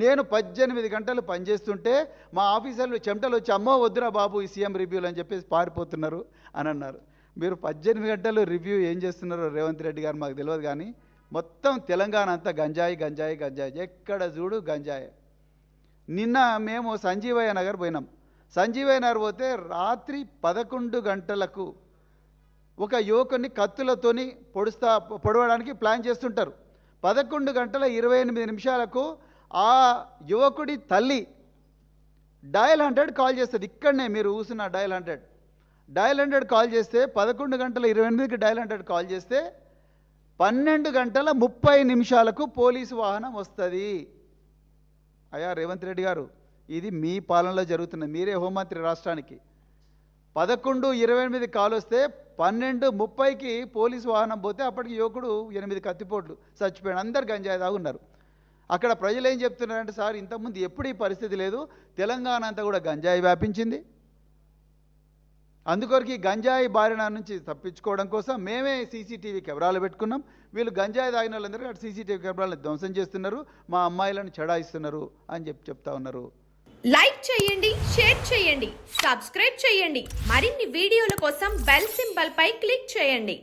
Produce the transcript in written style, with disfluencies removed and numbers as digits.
నేను 18 గంటలు పనిచేస్తుంటే మా ఆఫీసర్లు చెమటలు వచ్చి అమ్మో వద్దురా బాబు ఈ సీఎం రివ్యూలు అని చెప్పేసి పారిపోతున్నారు అని అన్నారు. మీరు 18 గంటలు రివ్యూ ఏం చేస్తున్నారో రేవంత్ రెడ్డి గారు మాకు తెలియదు, కానీ మొత్తం తెలంగాణ అంతా గంజాయి గంజాయి గంజాయి, ఎక్కడ చూడు గంజాయి. నిన్న మేము సంజీవయ్య నగర్ పోయినాం. సంజీవయ్య నగర్ పోతే రాత్రి 11 గంటలకు ఒక యువకుని కత్తులతోని పొడవడానికి ప్లాన్ చేస్తుంటారు. 11:28 ఆ యువకుడి తల్లి డయల్ 100 కాల్ చేస్తుంది. ఇక్కడనే మీరు కూర్చున్న డయల్ 100 కాల్ చేస్తే 11:28కి డయల్ 100 కాల్ చేస్తే 12:30 పోలీసు వాహనం వస్తుంది. అయ్యా రేవంత్ రెడ్డి గారు, ఇది మీ పాలనలో జరుగుతున్నది, మీరే హోంమంత్రి రాష్ట్రానికి. 11:28 కాల్ వస్తే 12:30కి పోలీసు వాహనం పోతే అప్పటికి యువకుడు 8 కత్తిపోట్లు చచ్చిపోయాడు. అందరు గంజాయి దాగున్నారు. అక్కడ ప్రజలు ఏం చెప్తున్నారంటే, సార్ ఇంతకుముందు ఎప్పుడు ఈ పరిస్థితి లేదు, తెలంగాణ అంతా కూడా గంజాయి వ్యాపించింది, అందుకొరకు ఈ గంజాయి బారిన నుంచి తప్పించుకోవడం కోసం మేమే సీసీటీవీ కెమెరాలు పెట్టుకున్నాం. వీళ్ళు గంజాయి తాగిన వాళ్ళందరూ అటు సీసీటీవీ కెమెరాలను ధ్వంసం చేస్తున్నారు, మా అమ్మాయిలను చెడాయిస్తున్నారు అని చెప్తా ఉన్నారు. లైక్ చేయండి, షేర్ చేయండి, సబ్స్క్రైబ్ చేయండి. మరిన్ని వీడియోల కోసం బెల్ సింబల్ పై క్లిక్ చేయండి.